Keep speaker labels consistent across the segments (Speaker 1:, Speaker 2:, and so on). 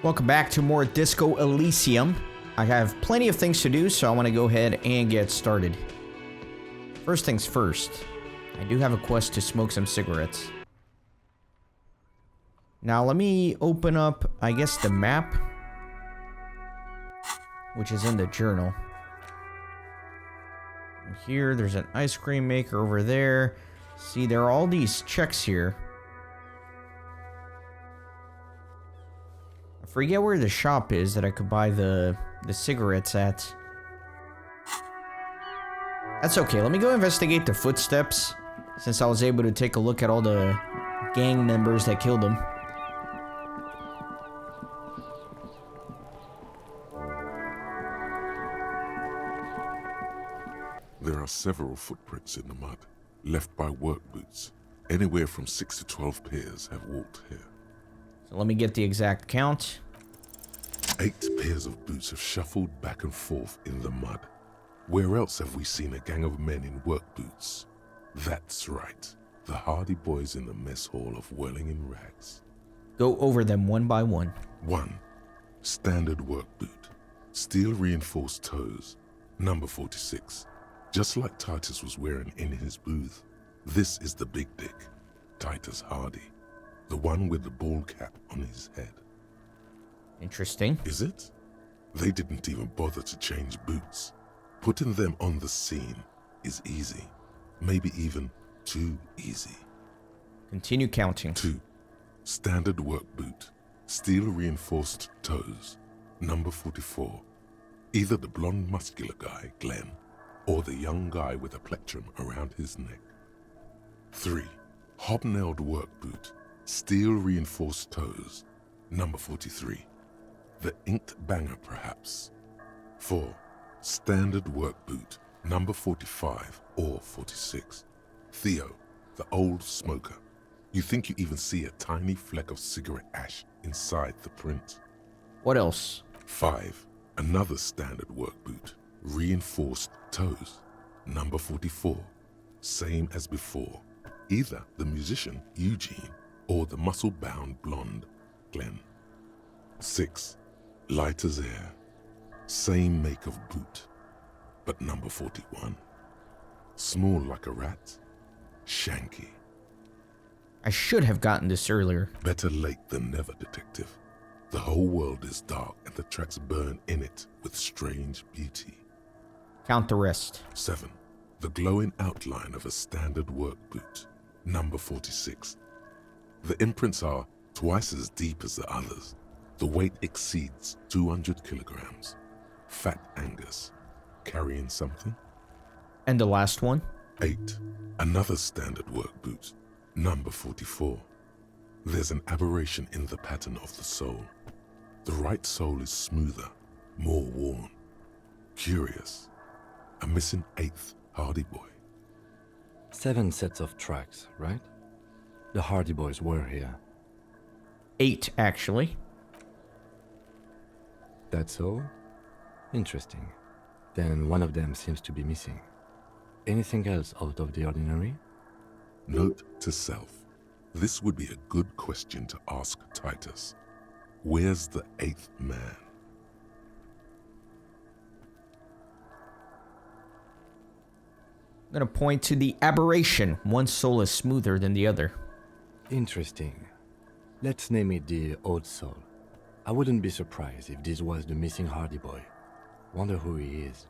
Speaker 1: Welcome back to more Disco Elysium. I have plenty of things to do, so I want to go ahead and get started. First things first, I do have a quest to smoke some cigarettes. Now let me open up, I guess, the map, which is in the journal. And here, there's an ice cream maker over there. See, there are all these checks here. I forget where the shop is that I could buy the cigarettes at. That's okay, let me go investigate the footsteps, since I was able to take a look at all the gang members that killed him.
Speaker 2: There are several footprints in the mud, left by work boots. Anywhere from 6 to 12 pairs have walked here.
Speaker 1: So let me get the exact count.
Speaker 2: 8 pairs of boots have shuffled back and forth in the mud. Where else have we seen a gang of men in work boots? That's right, the hardy boys in the mess hall of whirling in rags.
Speaker 1: Go over them one by one.
Speaker 2: 1. Standard work boot. Steel reinforced toes. Number 46. Just like Titus was wearing in his booth. This is the big dick, Titus Hardy. The one with the ball cap on his head.
Speaker 1: Interesting.
Speaker 2: Is it? They didn't even bother to change boots. Putting them on the scene is easy. Maybe even too easy.
Speaker 1: Continue counting.
Speaker 2: 2. Standard work boot. Steel reinforced toes. Number 44. Either the blonde muscular guy, Glenn, or the young guy with a plectrum around his neck. 3. Hobnailed work boot. Steel reinforced toes. Number 43. The inked banger, perhaps. 4. Standard work boot. Number 45 or 46. Theo, the old smoker. You think you even see a tiny fleck of cigarette ash inside the print.
Speaker 1: What else?
Speaker 2: 5. Another standard work boot. Reinforced toes. Number 44. Same as before. Either the musician, Eugene, or the muscle-bound blonde, Glenn. 6. Light as air. Same make of boot, but number 41. Small like a rat. Shanky.
Speaker 1: I should have gotten this earlier.
Speaker 2: Better late than never, detective. The whole world is dark and the tracks burn in it with strange beauty.
Speaker 1: Count the rest.
Speaker 2: 7. The glowing outline of a standard work boot. Number 46. The imprints are twice as deep as the others. The weight exceeds 200 kilograms. Fat Angus. Carrying something?
Speaker 1: And the last one?
Speaker 2: 8. Another standard work boot. Number 44. There's an aberration in the pattern of the sole. The right sole is smoother, more worn. Curious. A missing 8th Hardy Boy.
Speaker 3: 7 sets of tracks, right? The Hardy Boys were here.
Speaker 1: 8, actually.
Speaker 3: That's all? Interesting. Then one of them seems to be missing. Anything else out of the ordinary?
Speaker 2: Note to self. This would be a good question to ask Titus. Where's the 8th man?
Speaker 1: I'm gonna point to the aberration. One soul is smoother than the other.
Speaker 3: Interesting. Let's name it the Old Soul. I wouldn't be surprised if this was the missing Hardy Boy. Wonder who he is.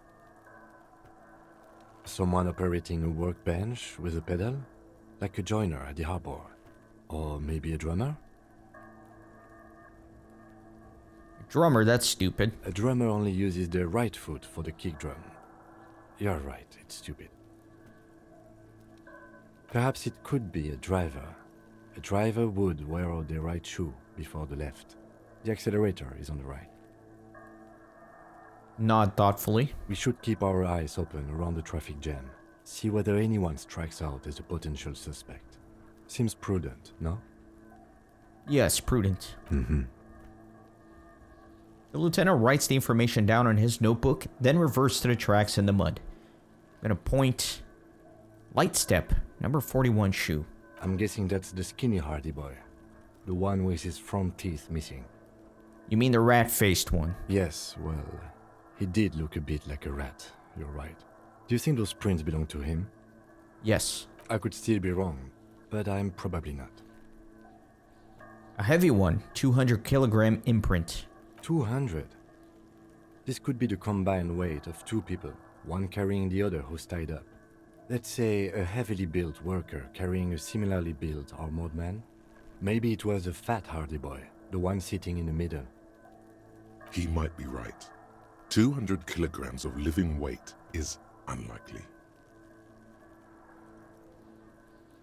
Speaker 3: Someone operating a workbench with a pedal? Like a joiner at the harbor. Or maybe a drummer?
Speaker 1: Drummer, that's stupid.
Speaker 3: A drummer only uses their right foot for the kick drum. You're right, it's stupid. Perhaps it could be a driver. A driver would wear out their right shoe before the left. The accelerator is on the right.
Speaker 1: Nod thoughtfully.
Speaker 3: We should keep our eyes open around the traffic jam. See whether anyone strikes out as a potential suspect. Seems prudent, no?
Speaker 1: Yes, prudent.
Speaker 3: Mm-hmm.
Speaker 1: The lieutenant writes the information down on his notebook, then reverts to the tracks in the mud. I'm gonna point. Light step, number 41 shoe.
Speaker 3: I'm guessing that's the skinny Hardy Boy. The one with his front teeth missing.
Speaker 1: You mean the rat-faced one?
Speaker 3: Yes, well, he did look a bit like a rat. You're right. Do you think those prints belong to him?
Speaker 1: Yes.
Speaker 3: I could still be wrong, but I'm probably not.
Speaker 1: A heavy one, 200-kilogram imprint.
Speaker 3: 200? This could be the combined weight of two people, one carrying the other who's tied up. Let's say a heavily built worker carrying a similarly built armored man. Maybe it was a fat hardy boy, the one sitting in the middle.
Speaker 2: He might be right. 200 kilograms of living weight is unlikely.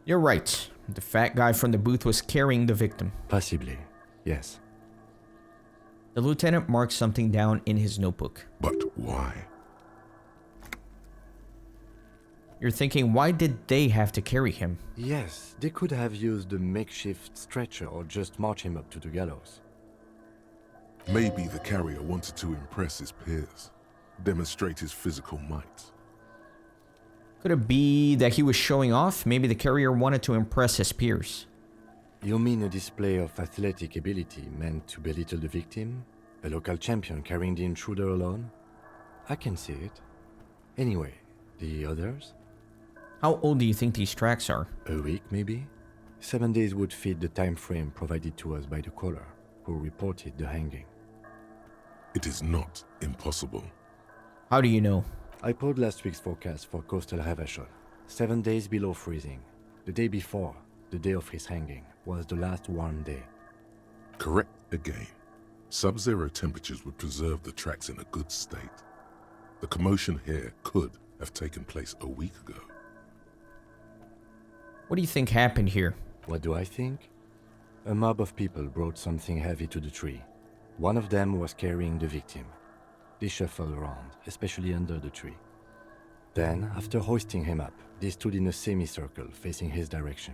Speaker 1: You're right. The fat guy from the booth was carrying the victim.
Speaker 3: Possibly, yes.
Speaker 1: The lieutenant marked something down in his notebook.
Speaker 2: But why?
Speaker 1: You're thinking, why did they have to carry him?
Speaker 3: Yes, they could have used a makeshift stretcher or just march him up to the gallows.
Speaker 2: Maybe the carrier wanted to impress his peers, demonstrate his physical might.
Speaker 1: Could it be that he was showing off? Maybe the carrier wanted to impress his peers.
Speaker 3: You mean a display of athletic ability meant to belittle the victim? A local champion carrying the intruder alone? I can see it. Anyway, the others?
Speaker 1: How old do you think these tracks are?
Speaker 3: A week, maybe? 7 days would fit the time frame provided to us by the caller, who reported the hanging.
Speaker 2: It is not impossible.
Speaker 1: How do you know?
Speaker 3: I pulled last week's forecast for coastal Revachol. 7 days below freezing. The day before, the day of his hanging, was the last warm day.
Speaker 2: Correct again. Sub-zero temperatures would preserve the tracks in a good state. The commotion here could have taken place a week ago.
Speaker 1: What do you think happened here?
Speaker 3: What do I think? A mob of people brought something heavy to the tree. One of them was carrying the victim. They shuffled around, especially under the tree. Then, after hoisting him up, they stood in a semicircle facing his direction.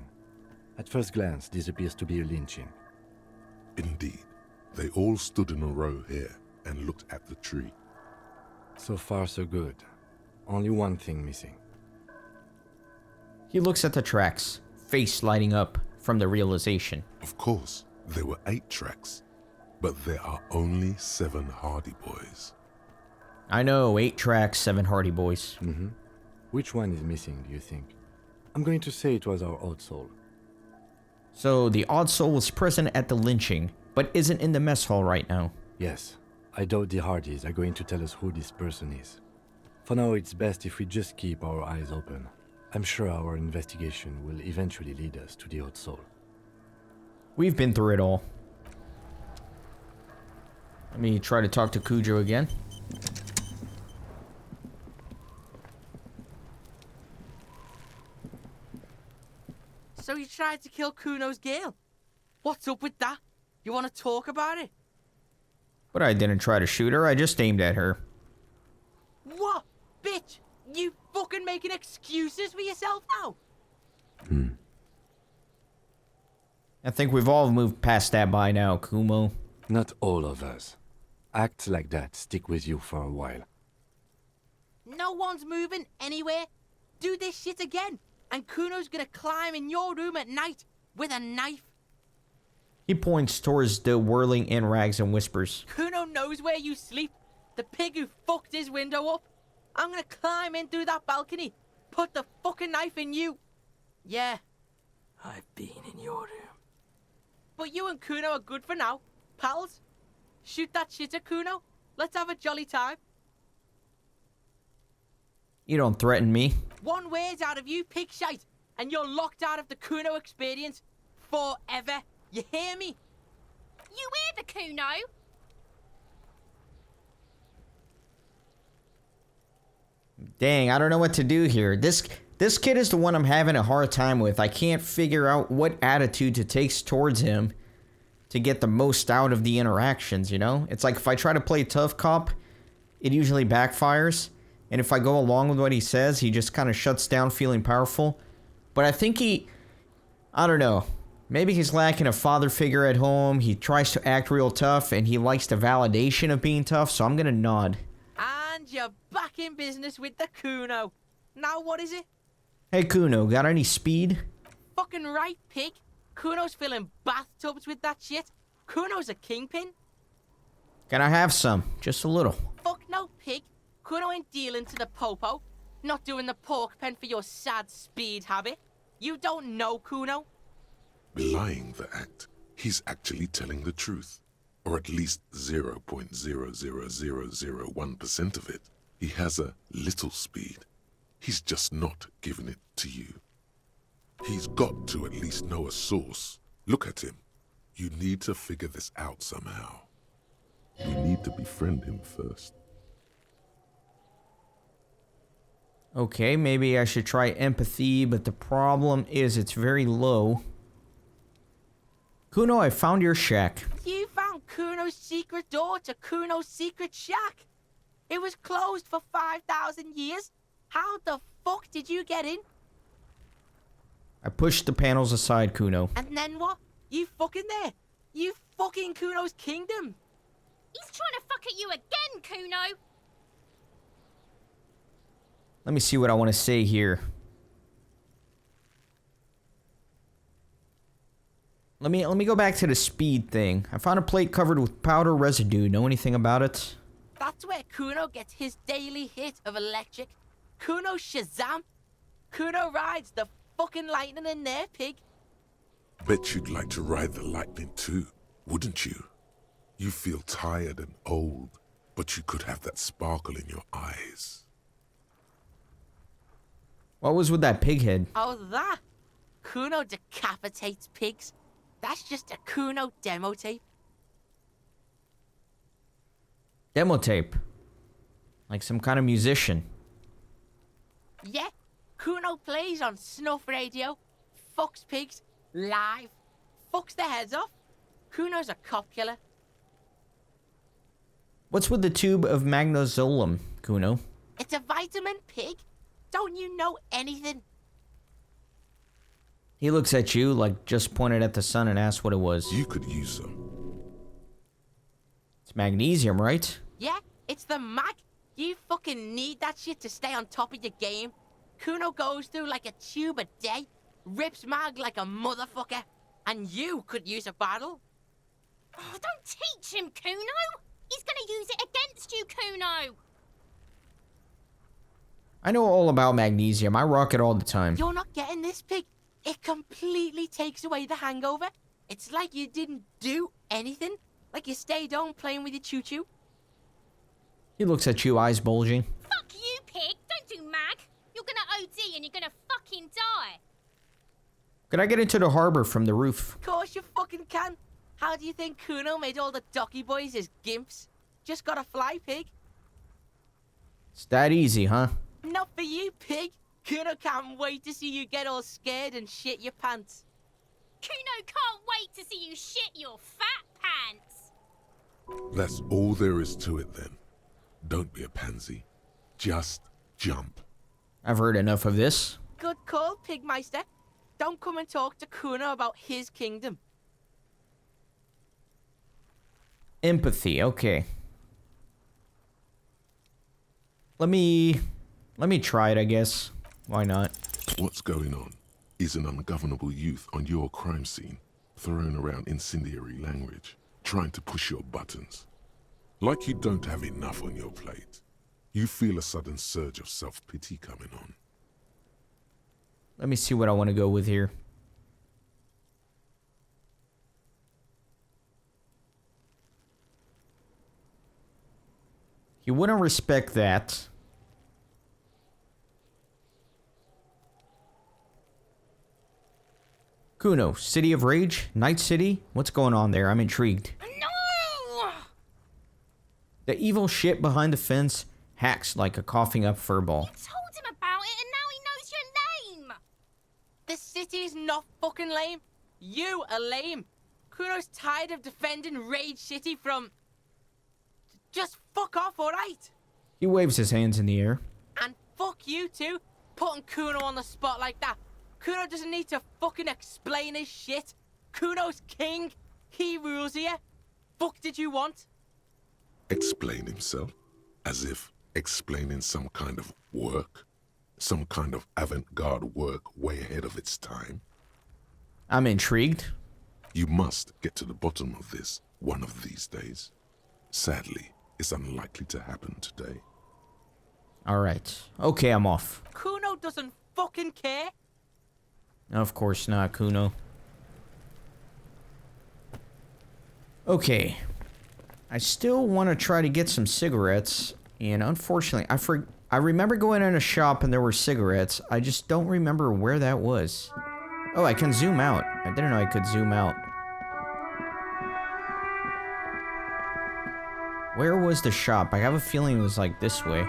Speaker 3: At first glance, this appears to be a lynching.
Speaker 2: Indeed, they all stood in a row here and looked at the tree.
Speaker 3: So far, so good. Only one thing missing.
Speaker 1: He looks at the tracks, face lighting up from the realization.
Speaker 2: Of course, there were 8 tracks, but there are only 7 Hardy Boys.
Speaker 1: I know, 8 tracks, 7 Hardy Boys.
Speaker 3: Which one is missing, do you think? I'm going to say it was our odd soul.
Speaker 1: So the odd soul was present at the lynching, but isn't in the mess hall right now.
Speaker 3: Yes, I doubt the Hardys are going to tell us who this person is. For now, it's best if we just keep our eyes open. I'm sure our investigation will eventually lead us to the odd soul.
Speaker 1: We've been through it all. Let me try to talk to Cujo again.
Speaker 4: So you tried to kill Kuno's girl? What's up with that? You want to talk about it?
Speaker 1: But I didn't try to shoot her, I just aimed at her.
Speaker 4: What? Bitch! You fucking making excuses for yourself now?
Speaker 1: I think we've all moved past that by now, Kumo.
Speaker 3: Not all of us. Acts like that stick with you for a while.
Speaker 4: No one's moving anywhere. Do this shit again, and Kuno's gonna climb in your room at night with a knife.
Speaker 1: He points towards the whirling in rags and whispers.
Speaker 4: Kuno knows where you sleep. The pig who fucked his window up. I'm gonna climb in through that balcony, put the fucking knife in you. Yeah, I've been in your room. But you and Kuno are good for now, pals. Shoot that shit at Kuno. Let's have a jolly time.
Speaker 1: You don't threaten me.
Speaker 4: One word out of you, pig shite, and you're locked out of the Kuno experience forever. You hear me?
Speaker 5: You hear the Kuno?
Speaker 1: Dang, I don't know what to do here. This kid is the one I'm having a hard time with. I can't figure out what attitude to take towards him to get the most out of the interactions, you know? It's like if I try to play tough cop, it usually backfires. And if I go along with what he says, he just kind of shuts down feeling powerful. But I think I don't know. Maybe he's lacking a father figure at home. He tries to act real tough and he likes the validation of being tough, so I'm gonna nod.
Speaker 4: And you're back in business with the Kuno. Now what is it?
Speaker 1: Hey Kuno, got any speed?
Speaker 4: Fucking right, pig. Kuno's filling bathtubs with that shit. Kuno's a kingpin.
Speaker 1: Can I have some? Just a little.
Speaker 4: Fuck no, pig. Kuno ain't dealing to the popo. Not doing the pork pen for your sad speed habit. You don't know Kuno.
Speaker 2: Belying the act, he's actually telling the truth. Or at least 0.00001% of it. He has a little speed. He's just not giving it to you. He's got to at least know a source. Look at him. You need to figure this out somehow. You need to befriend him first.
Speaker 1: Okay, maybe I should try empathy, but the problem is it's very low. Kuno, I found your shack.
Speaker 4: You found Kuno's secret door to Kuno's secret shack. It was closed for 5,000 years. How the fuck did you get in?
Speaker 1: I pushed the panels aside, Kuno.
Speaker 4: And then what? You fucking there. You fucking Kuno's kingdom.
Speaker 5: He's trying to fuck at you again, Kuno.
Speaker 1: Let me see what I want to say here. Let me go back to the speed thing. I found a plate covered with powder residue. Know anything about it?
Speaker 4: That's where Kuno gets his daily hit of electric. Kuno Shazam. Kuno rides the fucking lightning in there, pig.
Speaker 2: Bet you'd like to ride the lightning too, wouldn't you? You feel tired and old, but you could have that sparkle in your eyes.
Speaker 1: What was with that pig head?
Speaker 4: Oh, that? Kuno decapitates pigs. That's just a Kuno demo tape.
Speaker 1: Demo tape. Like some kind of musician.
Speaker 4: Yeah, Kuno plays on snuff radio, fucks pigs, live, fucks their heads off. Kuno's a cop killer.
Speaker 1: What's with the tube of magnesium, Kuno?
Speaker 4: It's a vitamin, pig. Don't you know anything?
Speaker 1: He looks at you like just pointed at the sun and asked what it was.
Speaker 2: You could use some.
Speaker 1: It's magnesium, right?
Speaker 4: Yeah, it's the mag. You fucking need that shit to stay on top of your game. Kuno goes through like a tube a day, rips mag like a motherfucker, and you could use a battle.
Speaker 5: Oh, don't teach him, Kuno. He's gonna use it against you, Kuno.
Speaker 1: I know all about magnesium. I rock it all the time.
Speaker 4: You're not getting this, pig. It completely takes away the hangover. It's like you didn't do anything. Like you stayed home playing with your choo-choo.
Speaker 1: He looks at you, eyes bulging.
Speaker 5: Fuck you, pig. Don't do mag. You're gonna OD and you're gonna fucking die.
Speaker 1: Could I get into the harbor from the roof?
Speaker 4: Of course you fucking can. How do you think Kuno made all the docky boys his gimps? Just gotta fly, pig.
Speaker 1: It's that easy, huh?
Speaker 4: Not for you, pig. Kuno can't wait to see you get all scared and shit your pants.
Speaker 5: Kuno can't wait to see you shit your fat pants.
Speaker 2: That's all there is to it then. Don't be a pansy. Just jump.
Speaker 1: I've heard enough of this.
Speaker 4: Good call, Pigmeister. Don't come and talk to Kuno about his kingdom.
Speaker 1: Empathy, okay. Let me try it, I guess. Why not?
Speaker 2: What's going on? Is an ungovernable youth on your crime scene, throwing around incendiary language, trying to push your buttons. Like you don't have enough on your plate. You feel a sudden surge of self-pity coming on.
Speaker 1: Let me see what I want to go with here. You wouldn't respect that. Kuno, City of Rage? Night City? What's going on there? I'm intrigued.
Speaker 5: No!
Speaker 1: The evil shit behind the fence hacks like a coughing up furball.
Speaker 5: You told him about it and now he knows your name.
Speaker 4: The city's not fucking lame. You are lame. Kuno's tired of defending Rage City from... Just fuck off, alright?
Speaker 1: He waves his hands in the air.
Speaker 4: And fuck you too, putting Kuno on the spot like that. Kuno doesn't need to fucking explain his shit. Kuno's king. He rules here. Fuck did you want?
Speaker 2: Explain himself? As if explaining some kind of work? Some kind of avant-garde work way ahead of its time?
Speaker 1: I'm intrigued.
Speaker 2: You must get to the bottom of this one of these days. sadly, is unlikely to happen today.
Speaker 1: Alright. Okay, I'm off.
Speaker 4: Kuno doesn't fucking care.
Speaker 1: Of course not, Kuno. Okay. I still want to try to get some cigarettes, and unfortunately, I remember going in a shop and there were cigarettes. I just don't remember where that was. Oh, I can zoom out. I didn't know I could zoom out. Where was the shop? I have a feeling it was like this way.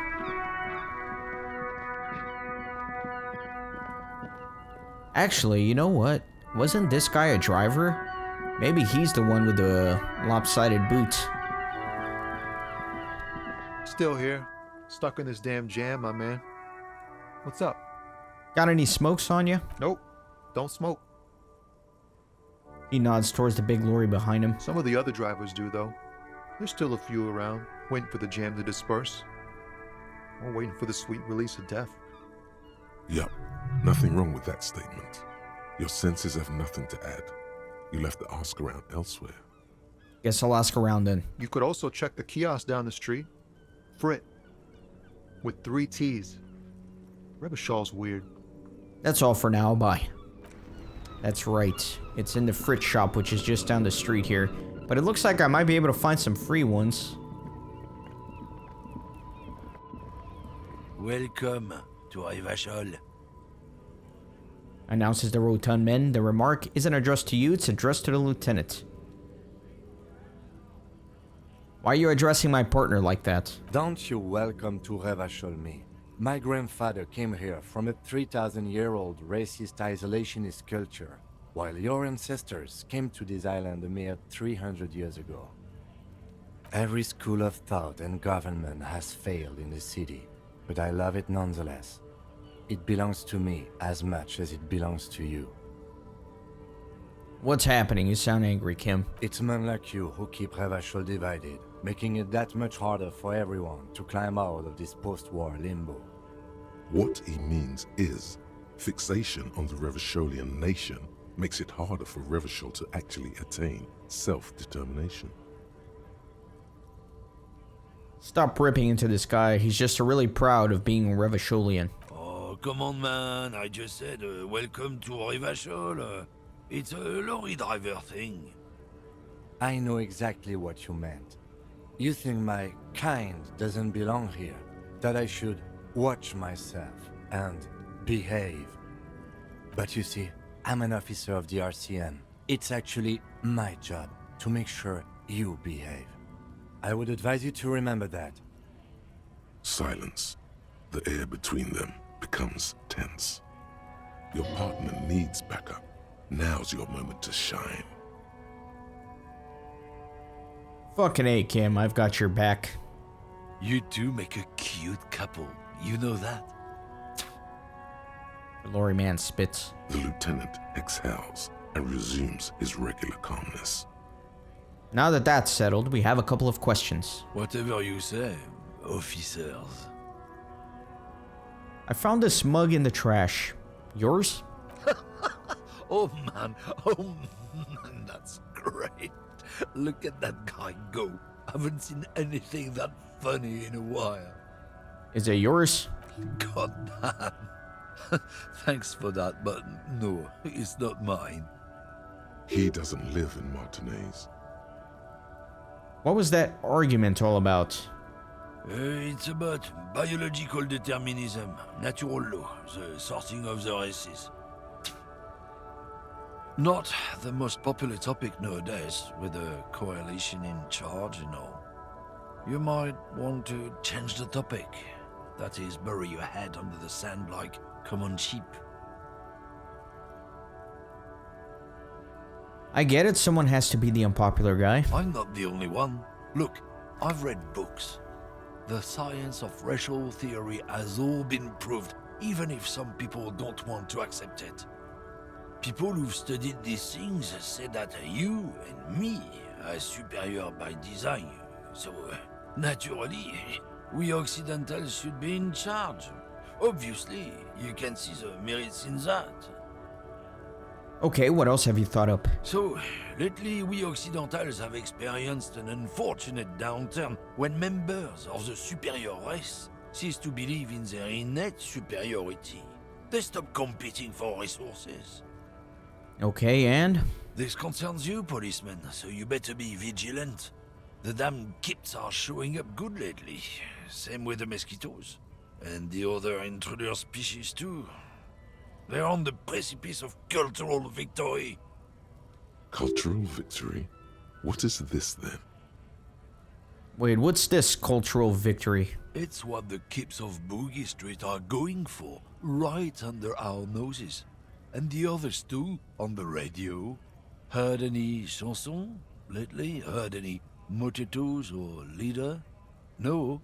Speaker 1: Actually, you know what? Wasn't this guy a driver? Maybe he's the one with the lopsided boots.
Speaker 6: Still here. Stuck in this damn jam, my man. What's up?
Speaker 1: Got any smokes on you?
Speaker 6: Nope. Don't smoke.
Speaker 1: He nods towards the big lorry behind him.
Speaker 6: Some of the other drivers do, though. There's still a few around, waiting for the jam to disperse. Or waiting for the sweet release of death.
Speaker 2: Yup, nothing wrong with that statement. Your senses have nothing to add. You'll have to ask around elsewhere.
Speaker 1: Guess I'll ask around then.
Speaker 6: You could also check the kiosk down the street. Frit. With 3 T's. Revachol's weird.
Speaker 1: That's all for now. Bye. That's right. It's in the Fritz shop, which is just down the street here. But it looks like I might be able to find some free ones.
Speaker 7: Welcome to Revachol.
Speaker 1: Announces the rotund man. The remark isn't addressed to you, it's addressed to the lieutenant. Why are you addressing my partner like that?
Speaker 3: Don't you welcome to Revachol me. My grandfather came here from a 3,000-year-old racist isolationist culture, while your ancestors came to this island a mere 300 years ago. Every school of thought and government has failed in the city, but I love it nonetheless. It belongs to me as much as it belongs to you.
Speaker 1: What's happening? You sound angry, Kim.
Speaker 3: It's men like you who keep Revachol divided, making it that much harder for everyone to climb out of this post-war limbo.
Speaker 2: What he means is, fixation on the Revacholian nation makes it harder for Revachol to actually attain self-determination.
Speaker 1: Stop ripping into this guy. He's just really proud of being Revacholian.
Speaker 7: Oh, come on, man. I just said welcome to Revachol. It's a lorry driver thing.
Speaker 3: I know exactly what you meant. You think my kind doesn't belong here, that I should watch myself and behave. But you see, I'm an officer of the RCM. It's actually my job to make sure you behave. I would advise you to remember that.
Speaker 2: Silence. The air between them becomes tense. Your partner needs backup. Now's your moment to shine.
Speaker 1: Fucking A, Kim. I've got your back.
Speaker 7: You two make a cute couple. You know that?
Speaker 1: The lorry man spits.
Speaker 2: The lieutenant exhales and resumes his regular calmness.
Speaker 1: Now that that's settled, we have a couple of questions.
Speaker 7: Whatever you say, officers.
Speaker 1: I found this mug in the trash. Yours?
Speaker 7: Oh man, that's great. Look at that guy go. Haven't seen anything that funny in a while.
Speaker 1: Is it yours?
Speaker 7: God damn. Thanks for that, but no, it's not mine.
Speaker 2: He doesn't live in Martinez.
Speaker 1: What was that argument all about?
Speaker 7: It's about biological determinism, natural law, the sorting of the races. Not the most popular topic nowadays, with the coalition in charge and all. You might want to change the topic. That is, bury your head under the sand like common sheep.
Speaker 1: I get it, someone has to be the unpopular guy.
Speaker 7: I'm not the only one. Look, I've read books. The science of racial theory has all been proved, even if some people don't want to accept it. People who've studied these things say that you and me are superior by design. So, naturally, we Occidentals should be in charge. Obviously, you can see the merits in that.
Speaker 1: Okay, what else have you thought up?
Speaker 7: So, lately we Occidentals have experienced an unfortunate downturn when members of the superior race cease to believe in their innate superiority. They stop competing for resources.
Speaker 1: Okay, and?
Speaker 7: This concerns you, policeman, so you better be vigilant. The damn kips are showing up good lately. Same with the mosquitoes. And the other intruder species too. They're on the precipice of cultural victory.
Speaker 2: Cultural victory? What is this then?
Speaker 1: Wait, what's this cultural victory?
Speaker 7: It's what the kips of Boogie Street are going for, right under our noses. And the others too, on the radio. Heard any chansons lately? Heard any motetos or leader? No.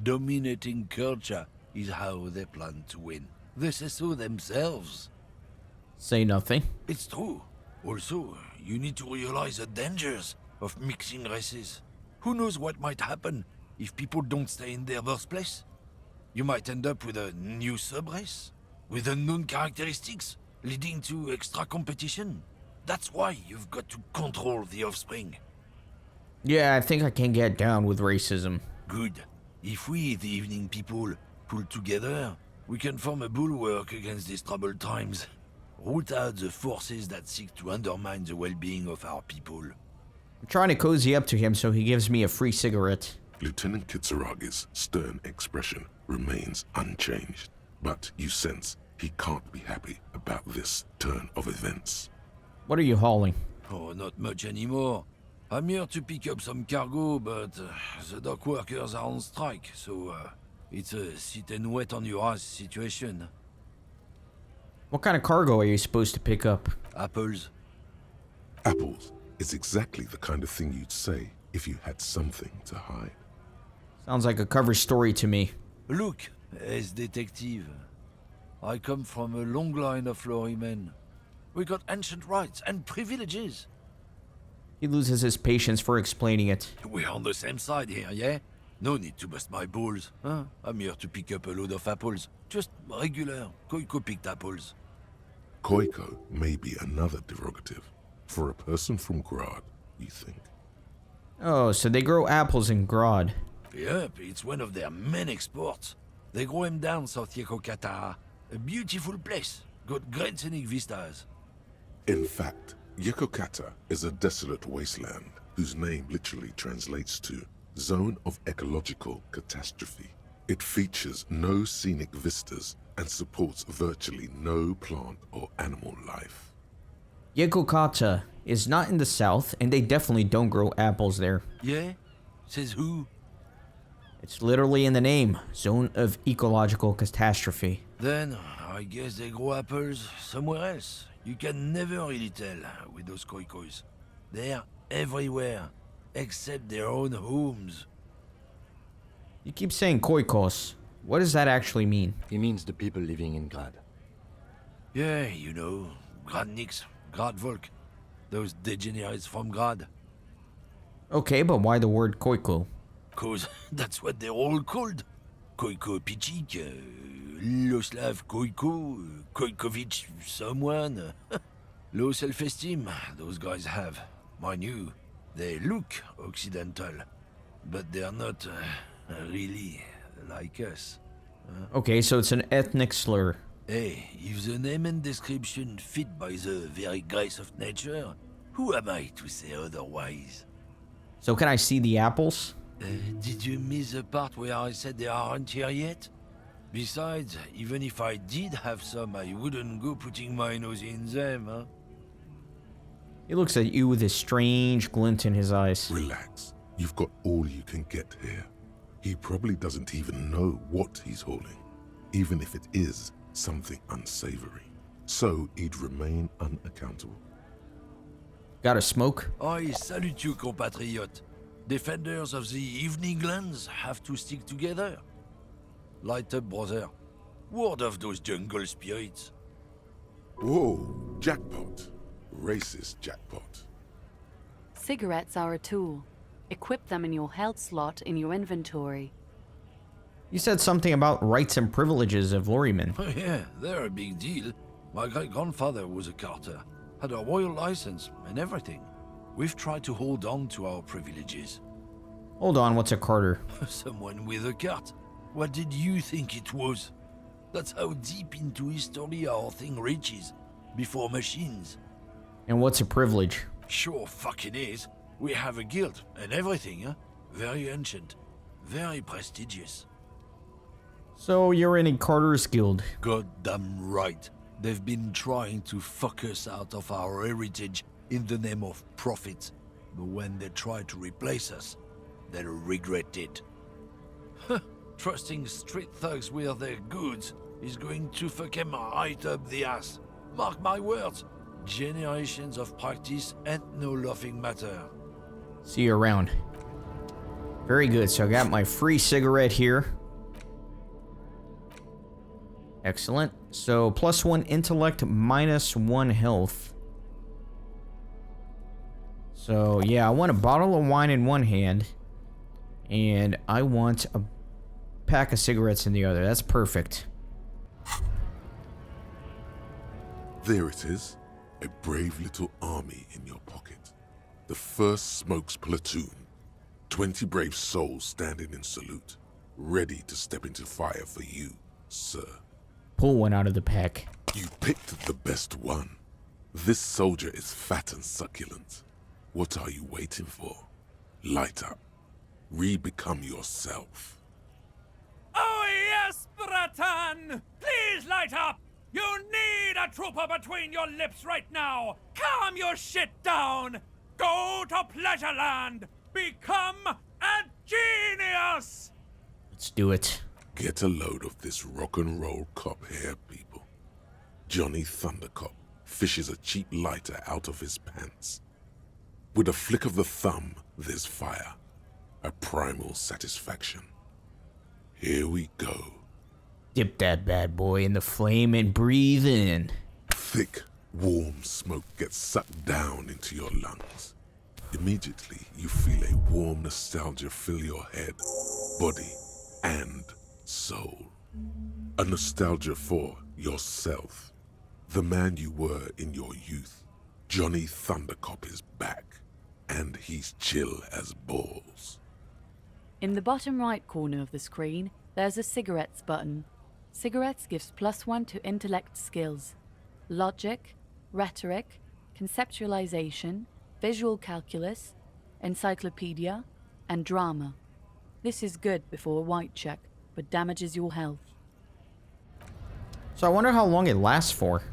Speaker 7: Dominating culture is how they plan to win. They say so themselves.
Speaker 1: Say nothing.
Speaker 7: It's true. Also, you need to realize the dangers of mixing races. Who knows what might happen if people don't stay in their birthplace? You might end up with a new sub-race, with unknown characteristics, leading to extra competition. That's why you've got to control the offspring.
Speaker 1: Yeah, I think I can get down with racism.
Speaker 7: Good. If we, the evening people, pull together, we can form a bulwark against these troubled times. Root out the forces that seek to undermine the well-being of our people.
Speaker 1: I'm trying to cozy up to him so he gives me a free cigarette.
Speaker 2: Lieutenant Kitsuragi's stern expression remains unchanged, but you sense he can't be happy about this turn of events.
Speaker 1: What are you hauling?
Speaker 7: Oh, not much anymore. I'm here to pick up some cargo, but the dock workers are on strike, so it's a sit and wait on your ass situation.
Speaker 1: What kind of cargo are you supposed to pick up?
Speaker 7: Apples.
Speaker 2: Apples is exactly the kind of thing you'd say if you had something to hide.
Speaker 1: Sounds like a cover story to me.
Speaker 7: Look, as detective, I come from a long line of lorrymen. We got ancient rights and privileges.
Speaker 1: He loses his patience for explaining it.
Speaker 7: We're on the same side here, yeah? No need to bust my balls, huh? I'm here to pick up a load of apples. Just regular, Koiko-picked apples.
Speaker 2: Koiko may be another derogative. For a person from Grad, you think.
Speaker 1: Oh, so they grow apples in Grad.
Speaker 7: Yep, it's one of their main exports. They grow them down South Yekokata. A beautiful place. Got great scenic vistas.
Speaker 2: In fact, Yekokata is a desolate wasteland whose name literally translates to Zone of Ecological Catastrophe. It features no scenic vistas and supports virtually no plant or animal life.
Speaker 1: Yekokata is not in the south, and they definitely don't grow apples there.
Speaker 7: Yeah? Says who?
Speaker 1: It's literally in the name, Zone of Ecological Catastrophe.
Speaker 7: Then, I guess they grow apples somewhere else. You can never really tell with those koikos. They're everywhere, except their own homes.
Speaker 1: You keep saying koikos. What does that actually mean?
Speaker 3: He means the people living in Grad.
Speaker 7: Yeah, you know, Gradniks, Gradvolk, those degenerates from Grad.
Speaker 1: Okay, but why the word koiko?
Speaker 7: 'Cause that's what they're all called. Koiko Pichik, Loslav Koiko, Koikovich someone. Low self-esteem, those guys have. Mind you, they look Occidental, but they're not really like us.
Speaker 1: Okay, so it's an ethnic slur.
Speaker 7: Hey, if the name and description fit by the very grace of nature, who am I to say otherwise?
Speaker 1: So can I see the apples?
Speaker 7: Did you miss the part where I said they aren't here yet? Besides, even if I did have some, I wouldn't go putting my nose in them, huh?
Speaker 1: He looks at you with a strange glint in his eyes.
Speaker 2: Relax. You've got all you can get here. He probably doesn't even know what he's hauling, even if it is something unsavory. So he'd remain unaccountable.
Speaker 1: Got a smoke?
Speaker 7: I salute you, compatriot. Defenders of the evening lands have to stick together. Light up, brother. Ward off those jungle spirits.
Speaker 2: Whoa, jackpot. Racist jackpot.
Speaker 8: Cigarettes are a tool. Equip them in your health slot in your inventory.
Speaker 1: You said something about rights and privileges of lorrymen.
Speaker 7: Yeah, they're a big deal. My great-grandfather was a carter. had a royal license and everything. We've tried to hold on to our privileges.
Speaker 1: Hold on, what's a Carter?
Speaker 7: Someone with a cart. What did you think it was? That's how deep into history our thing reaches. Before machines.
Speaker 1: And what's a privilege?
Speaker 7: Sure fucking is. We have a guild and everything, huh? Very ancient. Very prestigious.
Speaker 1: So you're in a Carter's Guild.
Speaker 7: Goddamn right. They've been trying to fuck us out of our heritage in the name of profit. But when they try to replace us, they'll regret it. Trusting street thugs with their goods is going to fuck them right up the ass. Mark my words. Generations of practice ain't no laughing matter.
Speaker 1: See you around. Very good, so I got my free cigarette here. Excellent. So, +1 intellect, -1 health. So, yeah, I want a bottle of wine in one hand. And I want a pack of cigarettes in the other. That's perfect.
Speaker 2: There it is. A brave little army in your pocket. The 1st Smokes Platoon. 20 brave souls standing in salute. Ready to step into fire for you, sir.
Speaker 1: Pull one out of the pack.
Speaker 2: You picked the best one. This soldier is fat and succulent. What are you waiting for? Light up. Re-become yourself.
Speaker 9: Oh yes, Bratan! Please light up! You need a trooper between your lips right now! Calm your shit down! Go to Pleasureland! Become a genius!
Speaker 1: Let's do it.
Speaker 2: Get a load of this rock and roll cop here, people. Johnny Thundercop fishes a cheap lighter out of his pants. With a flick of the thumb, there's fire. A primal satisfaction. Here we go.
Speaker 1: Dip that bad boy in the flame and breathe in.
Speaker 2: Thick, warm smoke gets sucked down into your lungs. Immediately, you feel a warm nostalgia fill your head, body, and soul. A nostalgia for yourself. The man you were in your youth. Johnny Thundercop is back, and he's chill as balls.
Speaker 8: In the bottom right corner of the screen, there's a cigarettes button. Cigarettes gives +1 to intellect skills. Logic, rhetoric, conceptualization, visual calculus, encyclopedia, and drama. This is good before a white check, but damages your health.
Speaker 1: So I wonder how long it lasts for.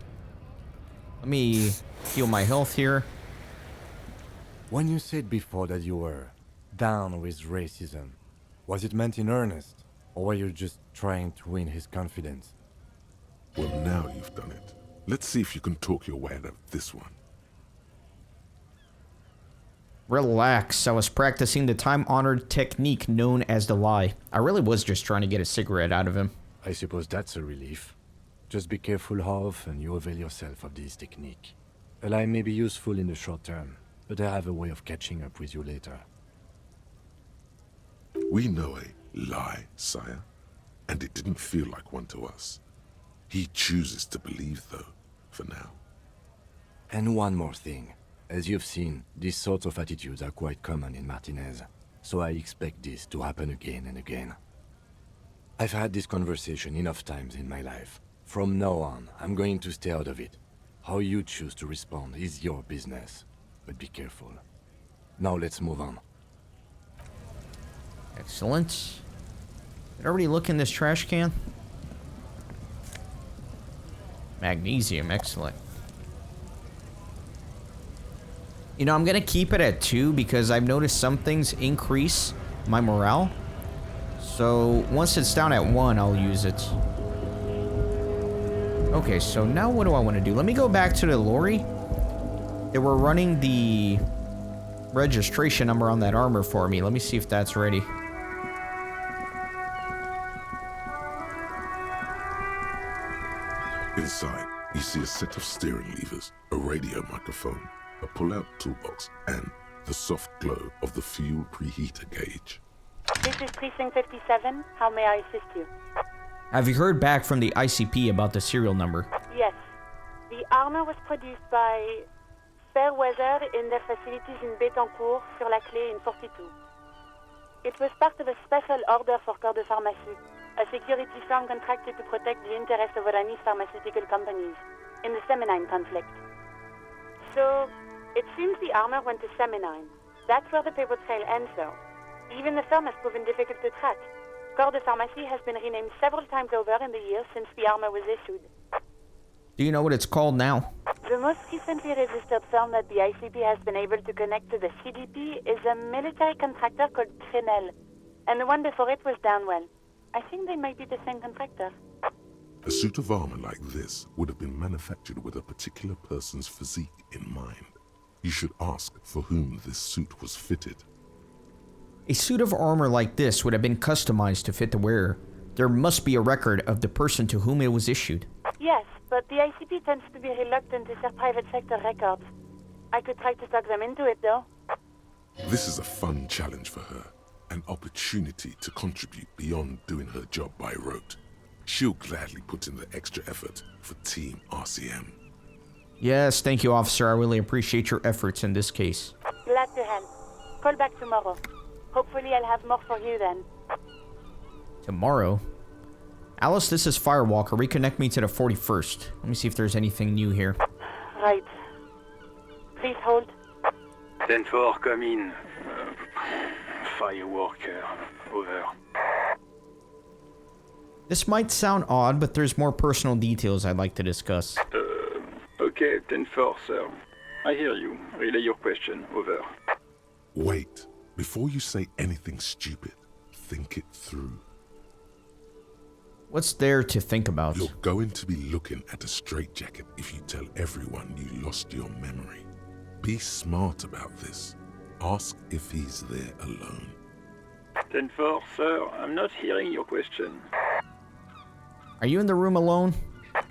Speaker 1: Let me heal my health here.
Speaker 3: When you said before that you were down with racism, was it meant in earnest? Or were you just trying to win his confidence?
Speaker 2: Well, now you've done it. Let's see if you can talk your way out of this one.
Speaker 1: Relax. I was practicing the time-honored technique known as the lie. I really was just trying to get a cigarette out of him.
Speaker 3: I suppose that's a relief. Just be careful how often you avail yourself of this technique. A lie may be useful in the short term, but I have a way of catching up with you later.
Speaker 2: We know a lie, sire, and it didn't feel like one to us. He chooses to believe, though, for now.
Speaker 3: And one more thing. As you've seen, these sorts of attitudes are quite common in Martinez, so I expect this to happen again and again. I've had this conversation enough times in my life. From now on, I'm going to stay out of it. How you choose to respond is your business, but be careful. Now let's move on.
Speaker 1: Excellent. Did I already look in this trash can? Magnesium, excellent. You know, I'm gonna keep it at 2 because I've noticed some things increase my morale. So once it's down at 1, I'll use it. Okay, so now what do I want to do? Let me go back to the lorry. They were running the registration number on that armor for me. Let me see if that's ready.
Speaker 2: Inside, you see a set of steering levers, a radio microphone, a pull-out toolbox, and the soft glow of the fuel preheater gauge.
Speaker 10: This is Precinct 57. How may I assist you?
Speaker 1: Have you heard back from the ICP about the serial number?
Speaker 10: Yes. The armor was produced by Fairweather in their facilities in Bétancourt, sur la Clé in 42. It was part of a special order for Corps de Pharmacie, a security firm contracted to protect the interests of Oranese pharmaceutical companies in the Semenine conflict. So, it seems the armor went to Semenine. That's where the paper trail ends, though. Even the firm has proven difficult to track. Corps de Pharmacie has been renamed several times over in the years since the armor was issued.
Speaker 1: Do you know what it's called now?
Speaker 10: The most recently registered firm that the ICP has been able to connect to the CDP is a military contractor called Crenel, and the one before it was Downwell. I think they might be the same contractor.
Speaker 2: A suit of armor like this would have been manufactured with a particular person's physique in mind. You should ask for whom this suit was fitted.
Speaker 1: A suit of armor like this would have been customized to fit the wearer. There must be a record of the person to whom it was issued.
Speaker 10: Yes, but the ICP tends to be reluctant to share private sector records. I could try to talk them into it, though.
Speaker 2: This is a fun challenge for her. An opportunity to contribute beyond doing her job by rote. She'll gladly put in the extra effort for Team RCM.
Speaker 1: Yes, thank you, officer. I really appreciate your efforts in this case.
Speaker 10: Glad to help. Call back tomorrow. Hopefully I'll have more for you then.
Speaker 1: Tomorrow? Alice, this is Firewalker. Reconnect me to the 41st. Let me see if there's anything new here.
Speaker 10: Right. Please hold.
Speaker 11: 10-4, come in. Firewalker, over.
Speaker 1: This might sound odd, but there's more personal details I'd like to discuss.
Speaker 11: Okay, 10-4, sir. I hear you. Relay your question, over.
Speaker 2: Wait. Before you say anything stupid, think it through.
Speaker 1: What's there to think about?
Speaker 2: You're going to be looking at a straitjacket if you tell everyone you lost your memory. Be smart about this. Ask if he's there alone.
Speaker 11: 10-4, sir. I'm not hearing your question.
Speaker 1: Are you in the room alone?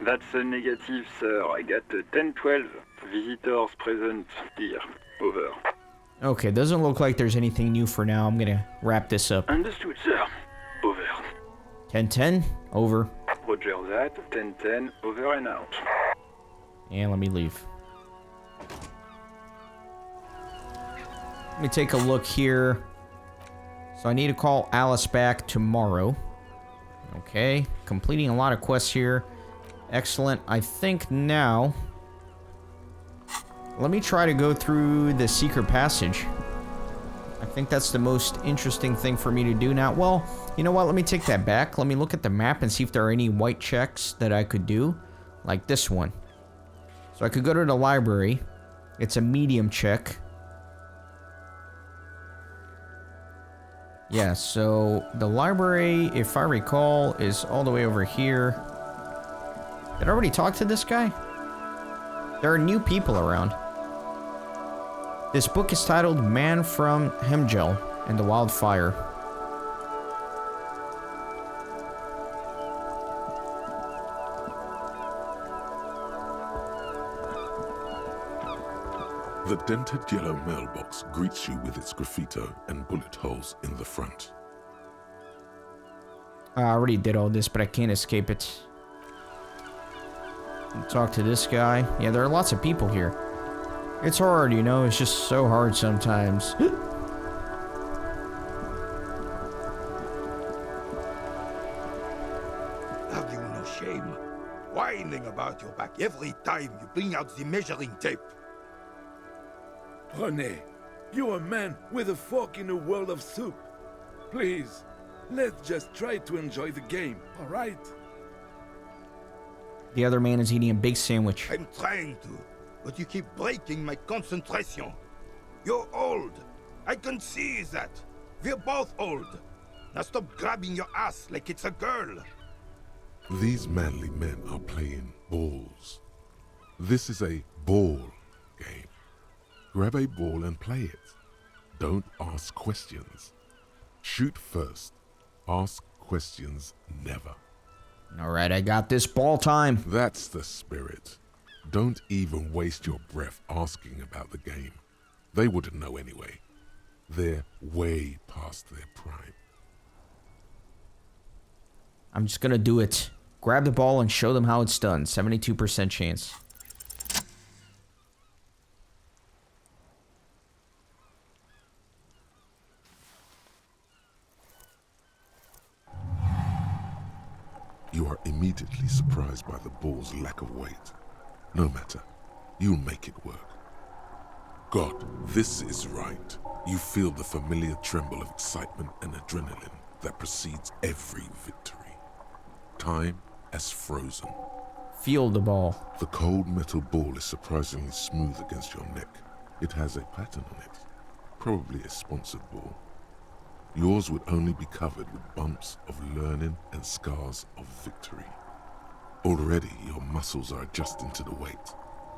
Speaker 11: That's a negative, sir. I got 10-12 visitors present here. Over.
Speaker 1: Okay, doesn't look like there's anything new for now. I'm gonna wrap this up.
Speaker 11: Understood, sir. Over.
Speaker 1: 10-10, over.
Speaker 11: Roger that. 10-10, over and out.
Speaker 1: And let me leave. Let me take a look here. So I need to call Alice back tomorrow. Okay, completing a lot of quests here. Excellent. I think now... let me try to go through the secret passage. I think that's the most interesting thing for me to do now. Well, you know what? Let me take that back. Let me look at the map and see if there are any white checks that I could do. Like this one. So I could go to the library. It's a medium check. Yeah, so the library, if I recall, is all the way over here. Did I already talk to this guy? There are new people around. This book is titled Man from Hemgel and the Wildfire.
Speaker 2: The dented yellow mailbox greets you with its graffito and bullet holes in the front.
Speaker 1: I already did all this, but I can't escape it. Talk to this guy. Yeah, there are lots of people here. It's hard, you know, it's just so hard sometimes.
Speaker 12: Have you no shame? Whining about your back every time you bring out the measuring tape.
Speaker 13: René, you're a man with a fork in a world of soup. Please, let's just try to enjoy the game, alright?
Speaker 1: The other man is eating a big sandwich.
Speaker 12: I'm trying to, but you keep breaking my concentration. You're old. I can see that. We're both old. Now stop grabbing your ass like it's a girl.
Speaker 2: These manly men are playing balls. This is a ball game. Grab a ball and play it. Don't ask questions. Shoot first. Ask questions never.
Speaker 1: Alright, I got this. Ball time.
Speaker 2: That's the spirit. Don't even waste your breath asking about the game. They wouldn't know anyway. They're way past their prime.
Speaker 1: I'm just gonna do it. Grab the ball and show them how it's done. 72% chance.
Speaker 2: are immediately surprised by the ball's lack of weight. No matter, you'll make it work. God, this is right. You feel the familiar tremble of excitement and adrenaline that precedes every victory. Time has frozen.
Speaker 1: Feel the ball.
Speaker 2: The cold metal ball is surprisingly smooth against your neck. It has a pattern on it, probably a sponsored ball. Yours would only be covered with bumps of learning and scars of victory. Already your muscles are adjusting to the weight,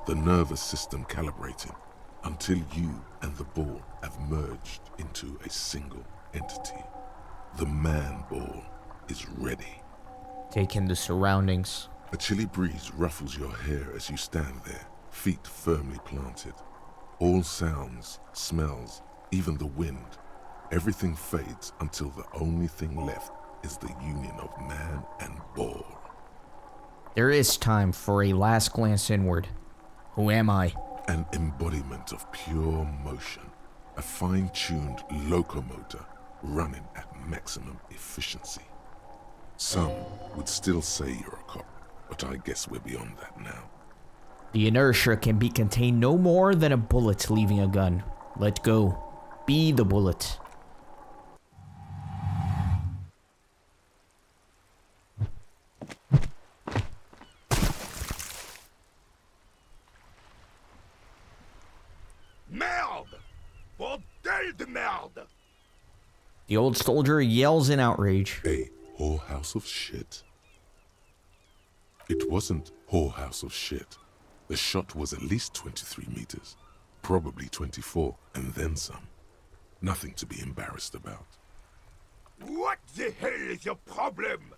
Speaker 2: the nervous system calibrating, until you and the ball have merged into a single entity. The man ball is ready.
Speaker 1: Take in the surroundings.
Speaker 2: A chilly breeze ruffles your hair as you stand there, feet firmly planted. All sounds, smells, even the wind, everything fades until the only thing left is the union of man and ball.
Speaker 1: There is time for a last glance inward. Who am I?
Speaker 2: An embodiment of pure motion, a fine-tuned locomotor running at maximum efficiency. Some would still say you're a cop, but I guess we're beyond that now.
Speaker 1: The inertia can be contained no more than a bullet leaving a gun. Let go. Be the bullet.
Speaker 12: Merde! Bordel de merde!
Speaker 1: The old soldier yells in outrage.
Speaker 2: A whorehouse of shit? It wasn't whorehouse of shit. The shot was at least 23 meters, probably 24, and then some. Nothing to be embarrassed about.
Speaker 12: What the hell is your problem?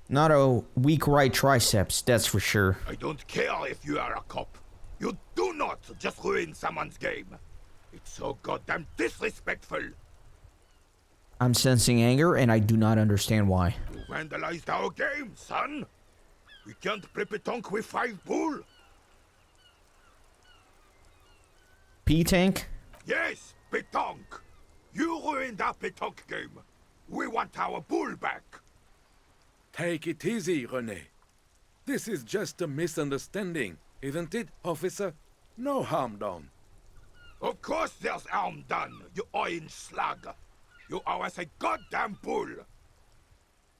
Speaker 1: Not a weak right triceps, that's for sure.
Speaker 12: I don't care if you are a cop. You do not just ruin someone's game. It's so goddamn disrespectful.
Speaker 1: I'm sensing anger and I do not understand why.
Speaker 12: You vandalized our game, son. We can't play pétanque with 5 bull.
Speaker 1: P-Tank?
Speaker 12: Yes, pétanque. You ruined our pétanque game. We want our bull back.
Speaker 13: Take it easy, René. This is just a misunderstanding, isn't it, officer? No harm done.
Speaker 12: Of course there's harm done, you orange slug. You owe us a goddamn bull.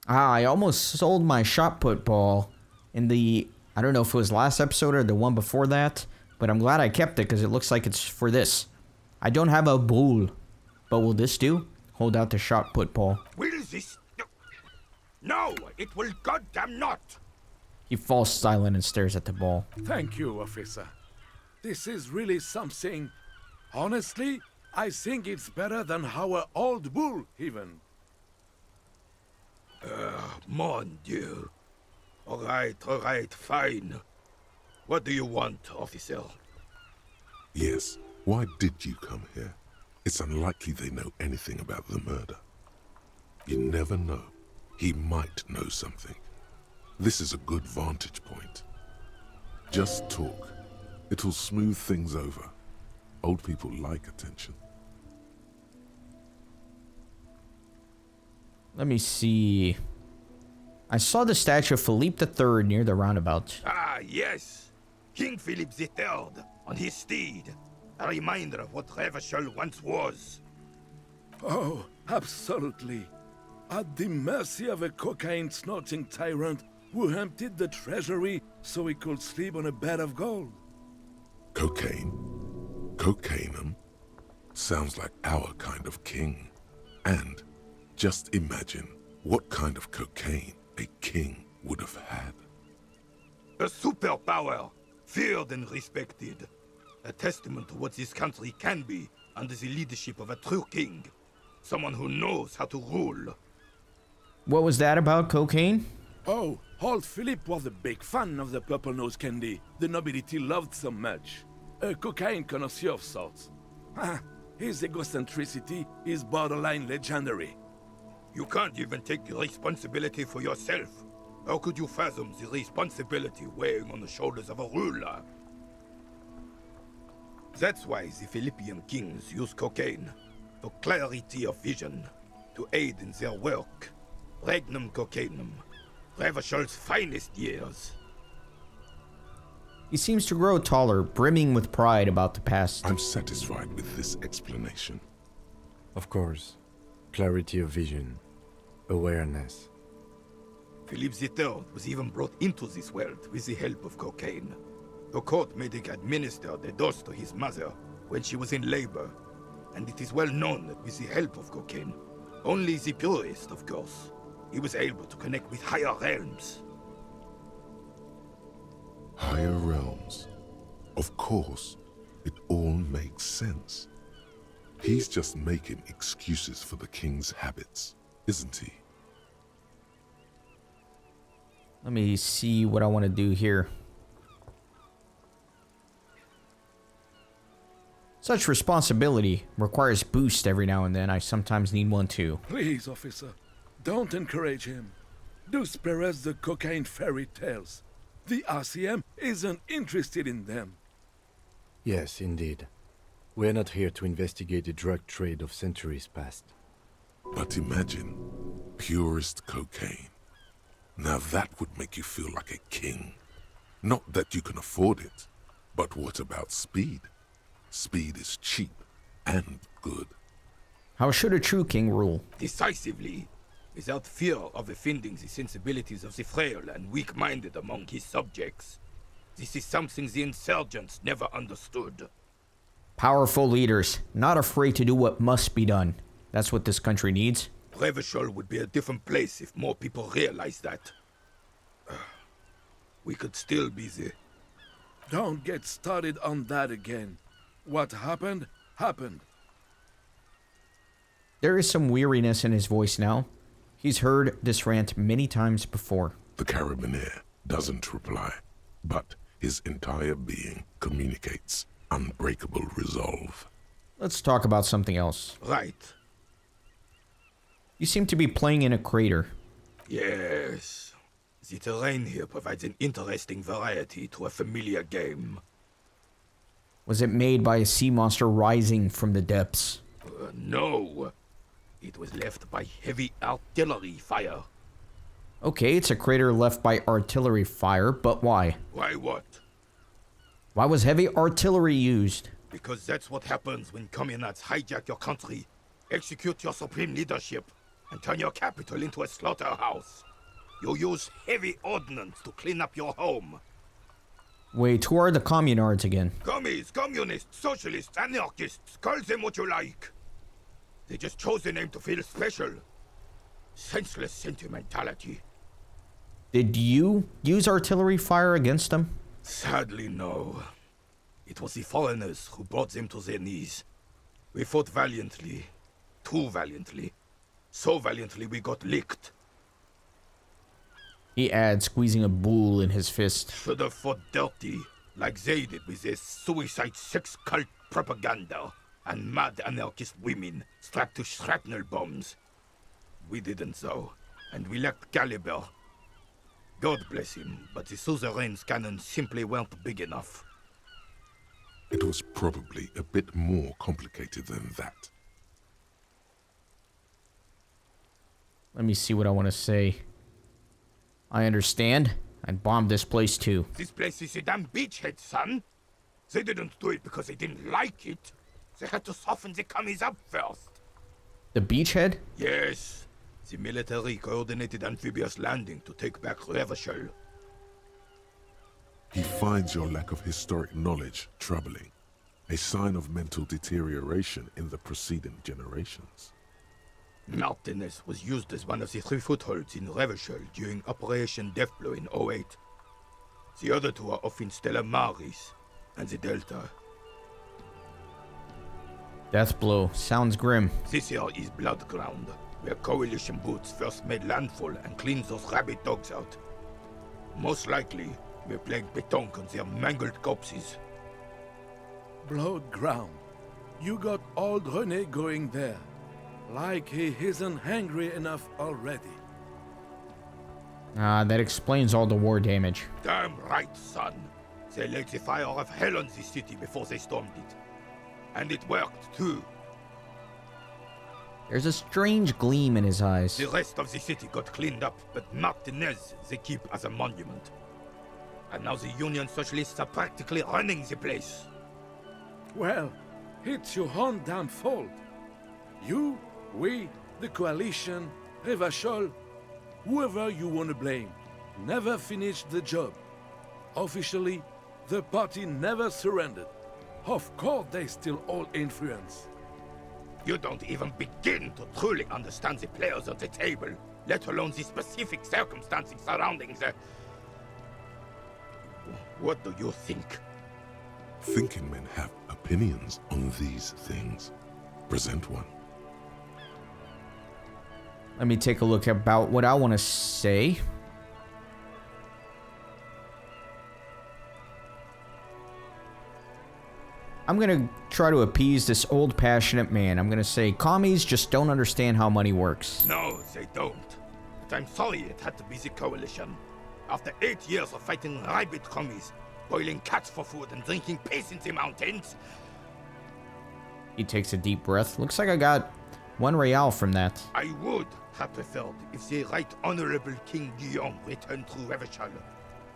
Speaker 1: I almost sold my shot put ball in the, I don't know if it was last episode or the one before that, but I'm glad I kept it because it looks like it's for this. I don't have a bull, but will this do? Hold out the shot put ball.
Speaker 12: Will this... No, it will goddamn not.
Speaker 1: He falls silent and stares at the ball.
Speaker 13: Thank you, officer. This is really something. Honestly, I think it's better than our old bull, even.
Speaker 12: Mon Dieu. All right, fine. What do you want, officer?
Speaker 2: Yes, why did you come here? It's unlikely they know anything about the murder. You never know. He might know something. This is a good vantage point. Just talk. It'll smooth things over. Old people like attention.
Speaker 1: Let me see. I saw the statue of Philippe III near the roundabout.
Speaker 12: Ah, yes. King Philip III on his steed. A reminder of what Revachol once was.
Speaker 13: Oh, absolutely. At the mercy of a cocaine-snorting tyrant who emptied the treasury so he could sleep on a bed of gold.
Speaker 2: Cocaine? Cocainum? Sounds like our kind of king. And just imagine what kind of cocaine a king would have had.
Speaker 12: A superpower, feared and respected. A testament to what this country can be under the leadership of a true king. Someone who knows how to rule.
Speaker 1: What was that about, cocaine?
Speaker 13: Oh, old Philip was a big fan of the purple nose candy the nobility loved so much. A cocaine connoisseur of sorts. His egocentricity is borderline legendary.
Speaker 12: You can't even take responsibility for yourself. How could you fathom the responsibility weighing on the shoulders of a ruler? That's why the Philippian kings use cocaine, for clarity of vision. to aid in their work. Regnum cocainum. Revachol's finest years.
Speaker 1: He seems to grow taller, brimming with pride about the past.
Speaker 2: I'm satisfied with this explanation.
Speaker 3: Of course. Clarity of vision. Awareness.
Speaker 12: Philippe III was even brought into this world with the help of cocaine. The court made him administer the dose to his mother when she was in labor, and it is well known that with the help of cocaine, only the purest, of course, he was able to connect with higher realms.
Speaker 2: Higher realms. Of course, it all makes sense. He's just making excuses for the king's habits, isn't he?
Speaker 1: Let me see what I want to do here. Such responsibility requires boost every now and then. I sometimes need one too.
Speaker 13: Please, officer, don't encourage him. Do spare us the cocaine fairy tales. The RCM isn't interested in them.
Speaker 3: Yes, indeed. We're not here to investigate the drug trade of centuries past.
Speaker 2: But imagine, purest cocaine. Now that would make you feel like a king. Not that you can afford it, but what about speed? Speed is cheap and good.
Speaker 1: How should a true king rule?
Speaker 12: Decisively, without fear of offending the sensibilities of the frail and weak-minded among his subjects. This is something the insurgents never understood.
Speaker 1: Powerful leaders, not afraid to do what must be done. That's what this country needs.
Speaker 12: Revachol would be a different place if more people realized that. We could still be the...
Speaker 13: Don't get started on that again. What happened, happened.
Speaker 1: There is some weariness in his voice now. He's heard this rant many times before.
Speaker 2: The carabiner doesn't reply, but his entire being communicates unbreakable resolve.
Speaker 1: Let's talk about something else.
Speaker 12: Right.
Speaker 1: You seem to be playing in a crater.
Speaker 12: Yes. The terrain here provides an interesting variety to a familiar game.
Speaker 1: Was it made by a sea monster rising from the depths?
Speaker 12: No. It was left by heavy artillery fire.
Speaker 1: Okay, it's a crater left by artillery fire, but why?
Speaker 12: Why what?
Speaker 1: Why was heavy artillery used?
Speaker 12: Because that's what happens when communards hijack your country, execute your supreme leadership, and turn your capital into a slaughterhouse. You use heavy ordnance to clean up your home.
Speaker 1: Wait, who are the communards again?
Speaker 12: Commies, communists, socialists, anarchists, call them what you like. They just chose a name to feel special. Senseless sentimentality.
Speaker 1: Did you use artillery fire against them?
Speaker 12: Sadly, no. It was the foreigners who brought them to their knees. We fought valiantly. Too valiantly. So valiantly we got licked.
Speaker 1: He adds, squeezing a bull in his fist.
Speaker 12: Should have fought dirty, like they did with their suicide sex cult propaganda and mad anarchist women strapped to shrapnel bombs. We didn't though, and we lacked caliber. God bless him, but the suzerain's cannons simply weren't big enough.
Speaker 2: It was probably a bit more complicated than that.
Speaker 1: Let me see what I want to say. I understand. I'd bomb this place too.
Speaker 12: This place is a damn beachhead, son. They didn't do it because they didn't like it. They had to soften the commies up first.
Speaker 1: The beachhead?
Speaker 12: Yes. The military coordinated amphibious landing to take back Revachol.
Speaker 2: He finds your lack of historic knowledge troubling, a sign of mental deterioration in the preceding generations.
Speaker 12: Martinez was used as one of the 3 footholds in Revachol during Operation Deathblow in 08. The other 2 are off in Stella Maris and the Delta.
Speaker 1: Deathblow. Sounds grim.
Speaker 12: This here is Blood Ground, where coalition boots first made landfall and cleaned those rabid dogs out. Most likely, we're playing pétanque on their mangled corpses.
Speaker 13: Blood ground. You got old René going there. Like he isn't hungry enough already.
Speaker 1: That explains all the war damage.
Speaker 12: Damn right, son. They laid the fire of hell on the city before they stormed it. And it worked, too.
Speaker 1: There's a strange gleam in his eyes.
Speaker 12: The rest of the city got cleaned up, but Martinez they keep as a monument. And now the Union Socialists are practically running the place.
Speaker 13: Well, it's your own damn fault. You, we, the coalition, Revachol, whoever you want to blame, never finished the job. Officially, the party never surrendered. Of course, they still hold influence.
Speaker 12: You don't even begin to truly understand the players at the table, let alone the specific circumstances surrounding the... What do you think?
Speaker 2: Thinking men have opinions on these things. Present one.
Speaker 1: Let me take a look about what I want to say. I'm gonna try to appease this old passionate man. I'm gonna say commies just don't understand how money works.
Speaker 12: No, they don't. But I'm sorry it had to be the coalition. After 8 years of fighting rabid commies, boiling cats for food and drinking piss in the mountains.
Speaker 1: He takes a deep breath. Looks like I got 1 real from that.
Speaker 12: I would have preferred if the Right Honorable King Guillaume returned through Revachol,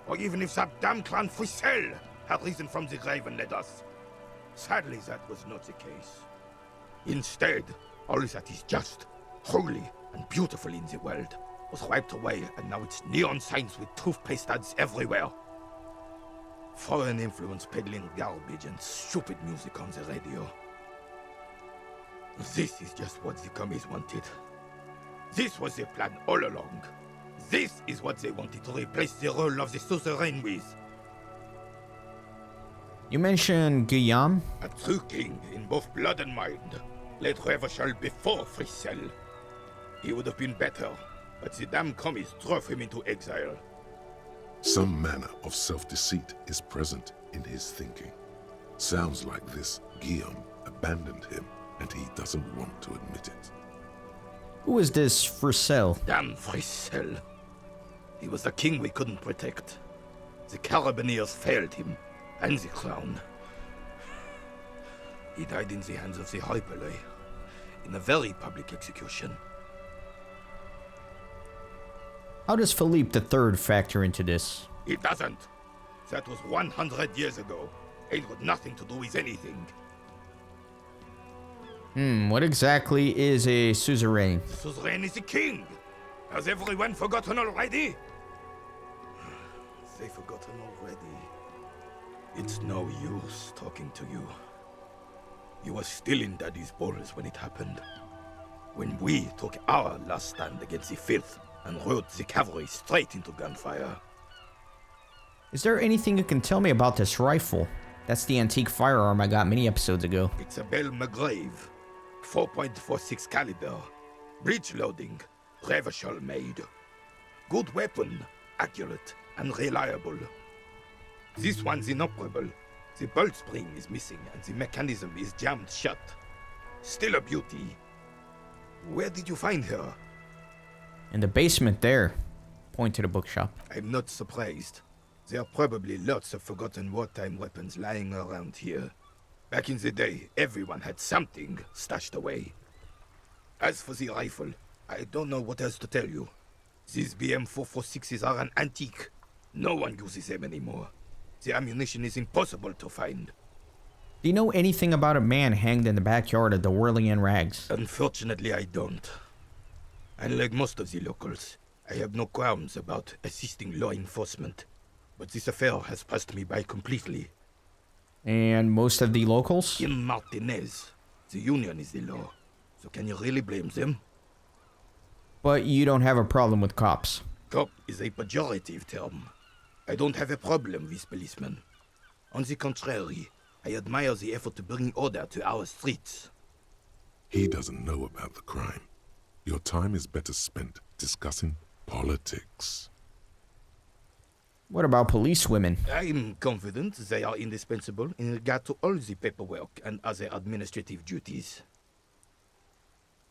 Speaker 12: or even if that damn clan Frisel had risen from the grave and led us. Sadly, that was not the case. Instead, all that is just, holy, and beautiful in the world was wiped away, and now it's neon signs with toothpaste ads everywhere. Foreign influence peddling garbage and stupid music on the radio. This is just what the commies wanted. This was their plan all along. This is what they wanted to replace the role of the suzerain with.
Speaker 1: You mentioned Guillaume?
Speaker 12: A true king in both blood and mind, led Revachol before Frisel. He would have been better, but the damn commies drove him into exile.
Speaker 2: Some manner of self-deceit is present in his thinking. Sounds like this Guillaume abandoned him, and he doesn't want to admit it.
Speaker 1: Who is this Frisel?
Speaker 12: Damn Frisel. He was the king we couldn't protect. The Carabineers failed him, and the crown. He died in the hands of the Hyperlay, in a very public execution.
Speaker 1: How does Philippe III factor into this?
Speaker 12: It doesn't. That was 100 years ago. It got nothing to do with anything.
Speaker 1: What exactly is a suzerain?
Speaker 12: The suzerain is the king. Has everyone forgotten already? They've forgotten already. It's no use talking to you. You were still in Daddy's balls when it happened. When we took our last stand against the filth and rode the cavalry straight into gunfire.
Speaker 1: Is there anything you can tell me about this rifle? That's the antique firearm I got many episodes ago.
Speaker 12: It's a Bell McGrave, 4.46 caliber, breech loading, Revachol made. Good weapon, accurate and reliable. This one's inoperable. The bolt spring is missing and the mechanism is jammed shut. Still a beauty. Where did you find her?
Speaker 1: In the basement there. Point to the bookshop.
Speaker 12: I'm not surprised. There are probably lots of forgotten wartime weapons lying around here. Back in the day, everyone had something stashed away. As for the rifle, I don't know what else to tell you. These BM-446s are an antique. No one uses them anymore. The ammunition is impossible to find.
Speaker 1: Do you know anything about a man hanged in the backyard of the Whirling Rags?
Speaker 12: Unfortunately, I don't. Unlike most of the locals, I have no qualms about assisting law enforcement. But this affair has passed me by completely.
Speaker 1: And most of the locals?
Speaker 12: In Martinez, the Union is the law. So can you really blame them?
Speaker 1: But you don't have a problem with cops.
Speaker 12: Cop is a pejorative term. I don't have a problem with policemen. On the contrary, I admire the effort to bring order to our streets.
Speaker 2: He doesn't know about the crime. Your time is better spent discussing politics.
Speaker 1: What about police women?
Speaker 12: I'm confident they are indispensable in regard to all the paperwork and other administrative duties.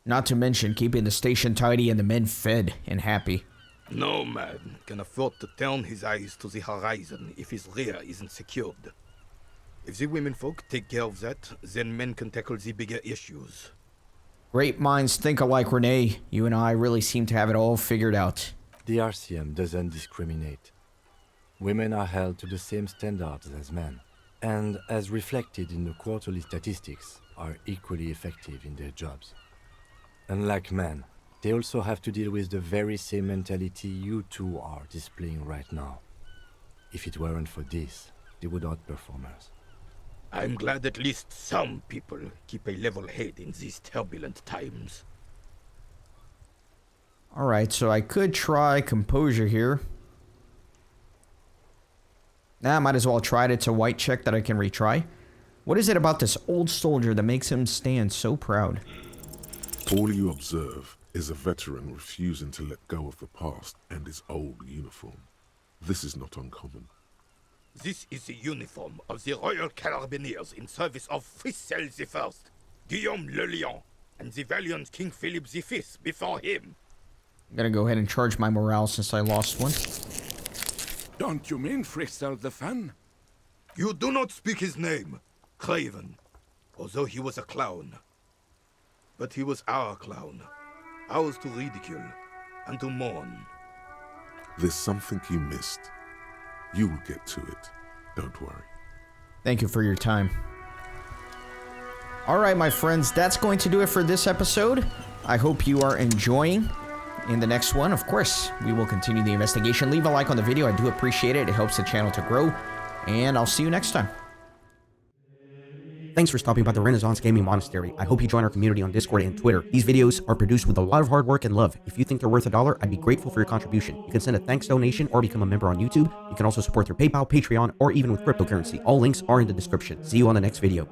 Speaker 1: Not to mention keeping the station tidy and the men fed and happy.
Speaker 12: No man can afford to turn his eyes to the horizon if his rear isn't secured. If the women folk take care of that, then men can tackle the bigger issues.
Speaker 1: Great minds think alike, Renee. You and I really seem to have it all figured out.
Speaker 3: The RCM doesn't discriminate. Women are held to the same standards as men, and as reflected in the quarterly statistics, are equally effective in their jobs. Unlike men, they also have to deal with the very same mentality you two are displaying right now. If it weren't for this, they would outperform us.
Speaker 12: I'm glad at least some people keep a level head in these turbulent times.
Speaker 1: Alright, so I could try composure here. Nah, I might as well try it. It's a white check that I can retry. What is it about this old soldier that makes him stand so proud?
Speaker 2: All you observe is a veteran refusing to let go of the past and his old uniform. This is not uncommon.
Speaker 12: This is the uniform of the Royal Carabineers in service of Frissel I, Guillaume le Lion, and the valiant King Philip V before him.
Speaker 1: I'm gonna go ahead and charge my morale since I lost one.
Speaker 13: Don't you mean Frissel the Fan?
Speaker 12: You do not speak his name, Craven, although he was a clown. But he was our clown, ours to ridicule and to mourn.
Speaker 2: There's something you missed. You will get to it. Don't worry.
Speaker 1: Thank you for your time. Alright, my friends, that's going to do it for this episode. I hope you are enjoying. In the next one, of course, we will continue the investigation. Leave a like on the video. I do appreciate it. It helps the channel to grow. And I'll see you next time.
Speaker 14: Thanks for stopping by the Renaissance Gaming Monastery. I hope you join our community on Discord and Twitter. These videos are produced with a lot of hard work and love. If you think they're worth $1, I'd be grateful for your contribution. You can send a thanks donation or become a member on YouTube. You can also support through PayPal, Patreon, or even with cryptocurrency. All links are in the description. See you on the next video.